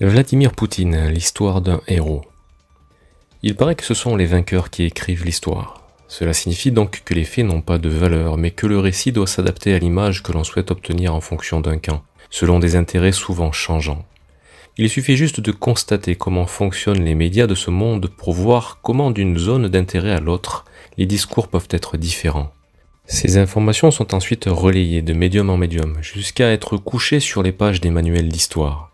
Vladimir Poutine, l'histoire d'un héros. Il paraît que ce sont les vainqueurs qui écrivent l'histoire. Cela signifie donc que les faits n'ont pas de valeur, mais que le récit doit s'adapter à l'image que l'on souhaite obtenir en fonction d'un camp, selon des intérêts souvent changeants. Il suffit juste de constater comment fonctionnent les médias de ce monde pour voir comment d'une zone d'intérêt à l'autre, les discours peuvent être différents. Ces informations sont ensuite relayées de médium en médium, jusqu'à être couchées sur les pages des manuels d'histoire.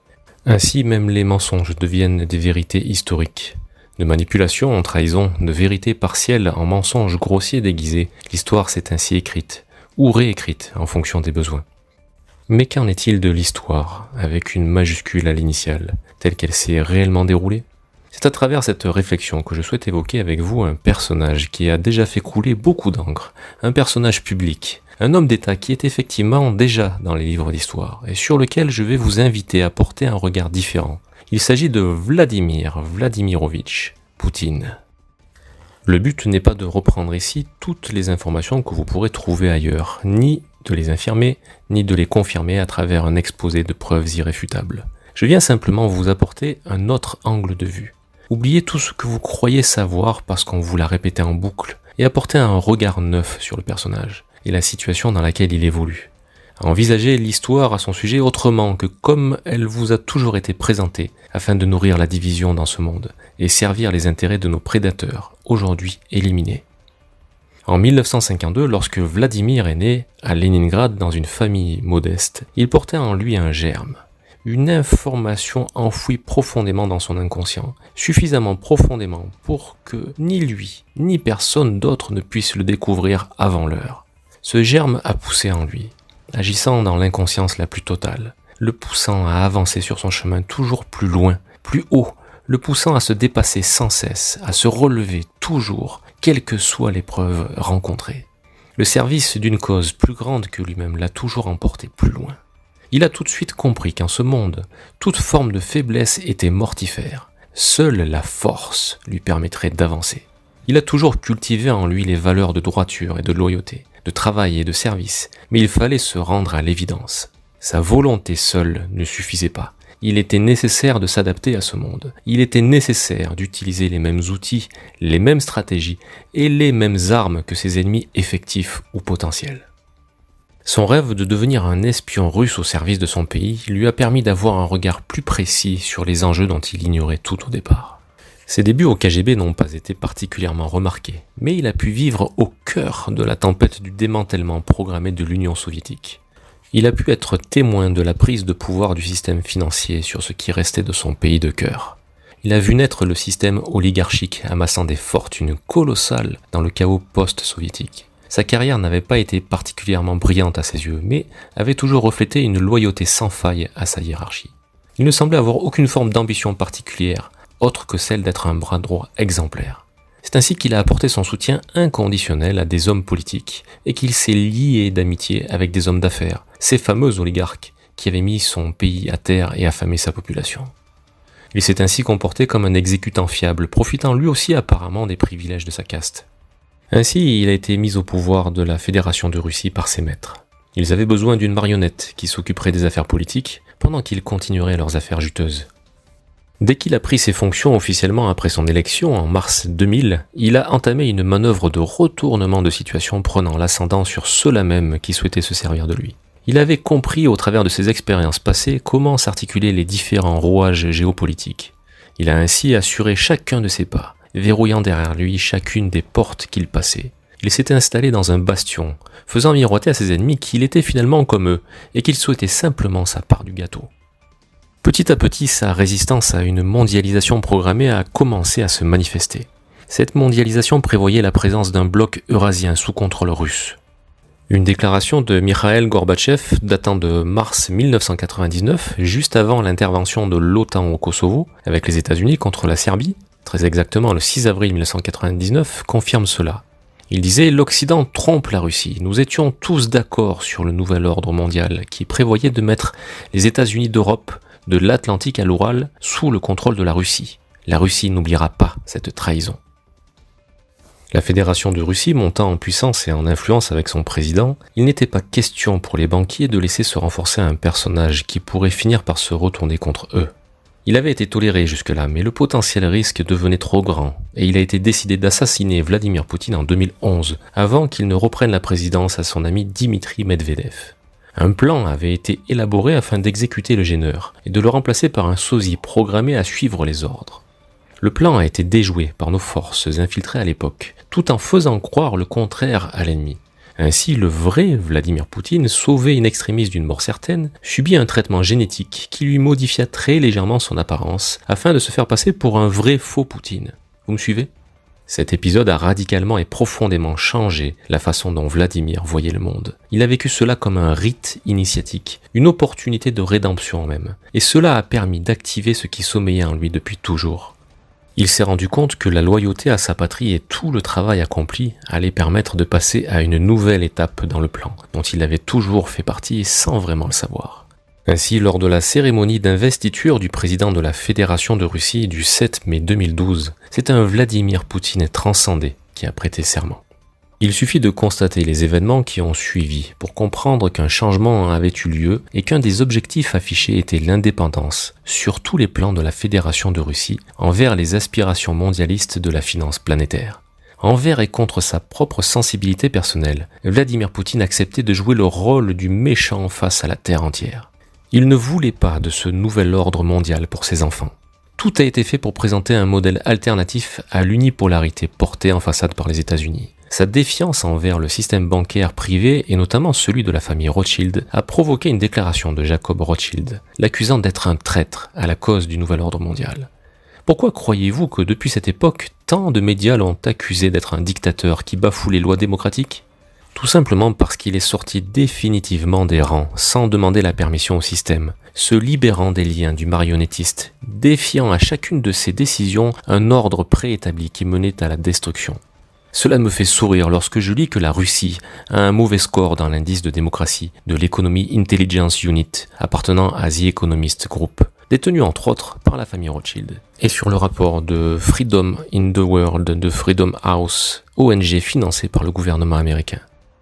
Ainsi, même les mensonges deviennent des vérités historiques. De manipulation en trahison, de vérités partielles en mensonges grossiers déguisés, l'histoire s'est ainsi écrite, ou réécrite en fonction des besoins. Mais qu'en est-il de l'histoire, avec une majuscule à l'initiale, telle qu'elle s'est réellement déroulée? C'est à travers cette réflexion que je souhaite évoquer avec vous un personnage qui a déjà fait couler beaucoup d'encre, un personnage public, un homme d'État qui est effectivement déjà dans les livres d'histoire, et sur lequel je vais vous inviter à porter un regard différent. Il s'agit de Vladimir Vladimirovitch Poutine. Le but n'est pas de reprendre ici toutes les informations que vous pourrez trouver ailleurs, ni de les infirmer, ni de les confirmer à travers un exposé de preuves irréfutables. Je viens simplement vous apporter un autre angle de vue. Oubliez tout ce que vous croyez savoir parce qu'on vous l'a répété en boucle, et apportez un regard neuf sur le personnage et la situation dans laquelle il évolue. Envisagez l'histoire à son sujet autrement que comme elle vous a toujours été présentée, afin de nourrir la division dans ce monde et servir les intérêts de nos prédateurs, aujourd'hui éliminés. En 1952, lorsque Vladimir est né à Leningrad dans une famille modeste, il portait en lui un germe, une information enfouie profondément dans son inconscient, suffisamment profondément pour que ni lui, ni personne d'autre ne puisse le découvrir avant l'heure. Ce germe a poussé en lui, agissant dans l'inconscience la plus totale, le poussant à avancer sur son chemin toujours plus loin, plus haut, le poussant à se dépasser sans cesse, à se relever toujours, quelle que soit l'épreuve rencontrée. Le service d'une cause plus grande que lui-même l'a toujours emporté plus loin. Il a tout de suite compris qu'en ce monde, toute forme de faiblesse était mortifère. Seule la force lui permettrait d'avancer. Il a toujours cultivé en lui les valeurs de droiture et de loyauté, de travail et de service, mais il fallait se rendre à l'évidence. Sa volonté seule ne suffisait pas. Il était nécessaire de s'adapter à ce monde. Il était nécessaire d'utiliser les mêmes outils, les mêmes stratégies et les mêmes armes que ses ennemis effectifs ou potentiels. Son rêve de devenir un espion russe au service de son pays lui a permis d'avoir un regard plus précis sur les enjeux dont il ignorait tout au départ. Ses débuts au KGB n'ont pas été particulièrement remarqués, mais il a pu vivre au cœur de la tempête du démantèlement programmé de l'Union soviétique. Il a pu être témoin de la prise de pouvoir du système financier sur ce qui restait de son pays de cœur. Il a vu naître le système oligarchique amassant des fortunes colossales dans le chaos post-soviétique. Sa carrière n'avait pas été particulièrement brillante à ses yeux, mais avait toujours reflété une loyauté sans faille à sa hiérarchie. Il ne semblait avoir aucune forme d'ambition particulière, autre que celle d'être un bras droit exemplaire. C'est ainsi qu'il a apporté son soutien inconditionnel à des hommes politiques et qu'il s'est lié d'amitié avec des hommes d'affaires, ces fameux oligarques qui avaient mis son pays à terre et affamé sa population. Il s'est ainsi comporté comme un exécutant fiable, profitant lui aussi apparemment des privilèges de sa caste. Ainsi, il a été mis au pouvoir de la Fédération de Russie par ses maîtres. Ils avaient besoin d'une marionnette qui s'occuperait des affaires politiques pendant qu'ils continueraient leurs affaires juteuses. Dès qu'il a pris ses fonctions officiellement après son élection en mars 2000, il a entamé une manœuvre de retournement de situation prenant l'ascendant sur ceux-là même qui souhaitaient se servir de lui. Il avait compris au travers de ses expériences passées comment s'articulaient les différents rouages géopolitiques. Il a ainsi assuré chacun de ses pas, verrouillant derrière lui chacune des portes qu'il passait. Il s'était installé dans un bastion, faisant miroiter à ses ennemis qu'il était finalement comme eux et qu'il souhaitait simplement sa part du gâteau. Petit à petit, sa résistance à une mondialisation programmée a commencé à se manifester. Cette mondialisation prévoyait la présence d'un bloc eurasien sous contrôle russe. Une déclaration de Mikhail Gorbatchev datant de mars 1999, juste avant l'intervention de l'OTAN au Kosovo, avec les États-Unis contre la Serbie, très exactement le 6 avril 1999, confirme cela. Il disait « L'Occident trompe la Russie. Nous étions tous d'accord sur le nouvel ordre mondial qui prévoyait de mettre les États-Unis d'Europe de l'Atlantique à l'Oural sous le contrôle de la Russie. La Russie n'oubliera pas cette trahison. » La Fédération de Russie montant en puissance et en influence avec son président, il n'était pas question pour les banquiers de laisser se renforcer un personnage qui pourrait finir par se retourner contre eux. Il avait été toléré jusque-là, mais le potentiel risque devenait trop grand, et il a été décidé d'assassiner Vladimir Poutine en 2011, avant qu'il ne reprenne la présidence à son ami Dimitri Medvedev. Un plan avait été élaboré afin d'exécuter le gêneur, et de le remplacer par un sosie programmé à suivre les ordres. Le plan a été déjoué par nos forces infiltrées à l'époque, tout en faisant croire le contraire à l'ennemi. Ainsi, le vrai Vladimir Poutine, sauvé in extremis d'une mort certaine, subit un traitement génétique qui lui modifia très légèrement son apparence afin de se faire passer pour un vrai faux Poutine. Vous me suivez? Cet épisode a radicalement et profondément changé la façon dont Vladimir voyait le monde. Il a vécu cela comme un rite initiatique, une opportunité de rédemption même, et cela a permis d'activer ce qui sommeillait en lui depuis toujours. Il s'est rendu compte que la loyauté à sa patrie et tout le travail accompli allaient permettre de passer à une nouvelle étape dans le plan, dont il avait toujours fait partie sans vraiment le savoir. Ainsi, lors de la cérémonie d'investiture du président de la Fédération de Russie du 7 mai 2012, c'est un Vladimir Poutine transcendé qui a prêté serment. Il suffit de constater les événements qui ont suivi pour comprendre qu'un changement avait eu lieu et qu'un des objectifs affichés était l'indépendance, sur tous les plans de la Fédération de Russie, envers les aspirations mondialistes de la finance planétaire. Envers et contre sa propre sensibilité personnelle, Vladimir Poutine acceptait de jouer le rôle du méchant face à la Terre entière. Il ne voulait pas de ce nouvel ordre mondial pour ses enfants. Tout a été fait pour présenter un modèle alternatif à l'unipolarité portée en façade par les États-Unis. Sa défiance envers le système bancaire privé, et notamment celui de la famille Rothschild, a provoqué une déclaration de Jacob Rothschild, l'accusant d'être un traître à la cause du nouvel ordre mondial. Pourquoi croyez-vous que depuis cette époque, tant de médias l'ont accusé d'être un dictateur qui bafoue les lois démocratiques? Tout simplement parce qu'il est sorti définitivement des rangs, sans demander la permission au système, se libérant des liens du marionnettiste, défiant à chacune de ses décisions un ordre préétabli qui menait à la destruction. Cela me fait sourire lorsque je lis que la Russie a un mauvais score dans l'indice de démocratie de l'Economy Intelligence Unit appartenant à The Economist Group, détenu entre autres par la famille Rothschild, et sur le rapport de Freedom in the World de Freedom House, ONG financée par le gouvernement américain.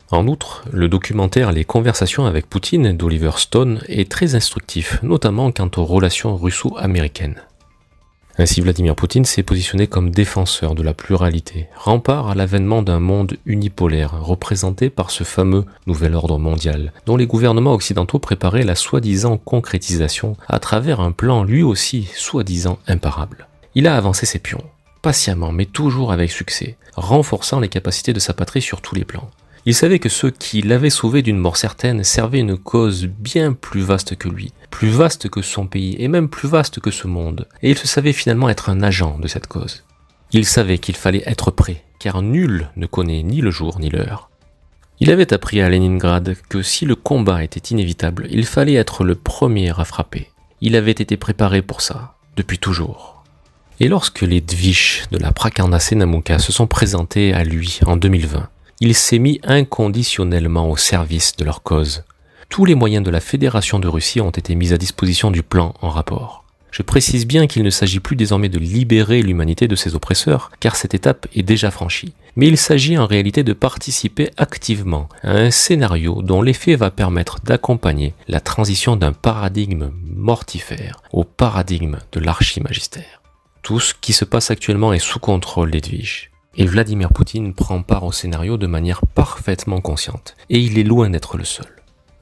En outre, le documentaire Les Conversations avec Poutine d'Oliver Stone est très instructif, notamment quant aux relations russo-américaines. Ainsi, Vladimir Poutine s'est positionné comme défenseur de la pluralité, rempart à l'avènement d'un monde unipolaire représenté par ce fameux nouvel ordre mondial, dont les gouvernements occidentaux préparaient la soi-disant concrétisation à travers un plan lui aussi soi-disant imparable. Il a avancé ses pions, patiemment mais toujours avec succès, renforçant les capacités de sa patrie sur tous les plans. Il savait que ceux qui l'avaient sauvé d'une mort certaine servaient une cause bien plus vaste que lui, plus vaste que son pays et même plus vaste que ce monde, et il se savait finalement être un agent de cette cause. Il savait qu'il fallait être prêt, car nul ne connaît ni le jour ni l'heure. Il avait appris à Leningrad que si le combat était inévitable, il fallait être le premier à frapper. Il avait été préparé pour ça, depuis toujours. Et lorsque les Dvish de la Prakarna Namuka se sont présentés à lui en 2020, il s'est mis inconditionnellement au service de leur cause. Tous les moyens de la Fédération de Russie ont été mis à disposition du plan en rapport. Je précise bien qu'il ne s'agit plus désormais de libérer l'humanité de ses oppresseurs, car cette étape est déjà franchie. Mais il s'agit en réalité de participer activement à un scénario dont l'effet va permettre d'accompagner la transition d'un paradigme mortifère au paradigme de l'archimagistère. Tout ce qui se passe actuellement est sous contrôle des Dvish. Et Vladimir Poutine prend part au scénario de manière parfaitement consciente, et il est loin d'être le seul.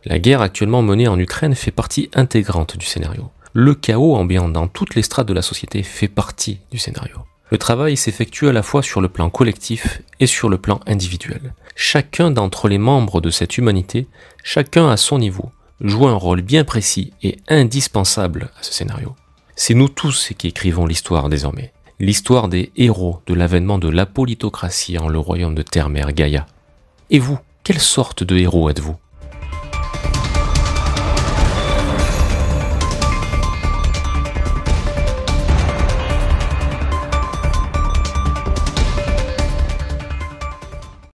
La guerre actuellement menée en Ukraine fait partie intégrante du scénario. Le chaos ambiant dans toutes les strates de la société fait partie du scénario. Le travail s'effectue à la fois sur le plan collectif et sur le plan individuel. Chacun d'entre les membres de cette humanité, chacun à son niveau, joue un rôle bien précis et indispensable à ce scénario. C'est nous tous qui écrivons l'histoire désormais. L'histoire des héros de l'avènement de l'apolitocratie en le royaume de Terre-Mère Gaïa. Et vous, quelle sorte de héros êtes-vous ?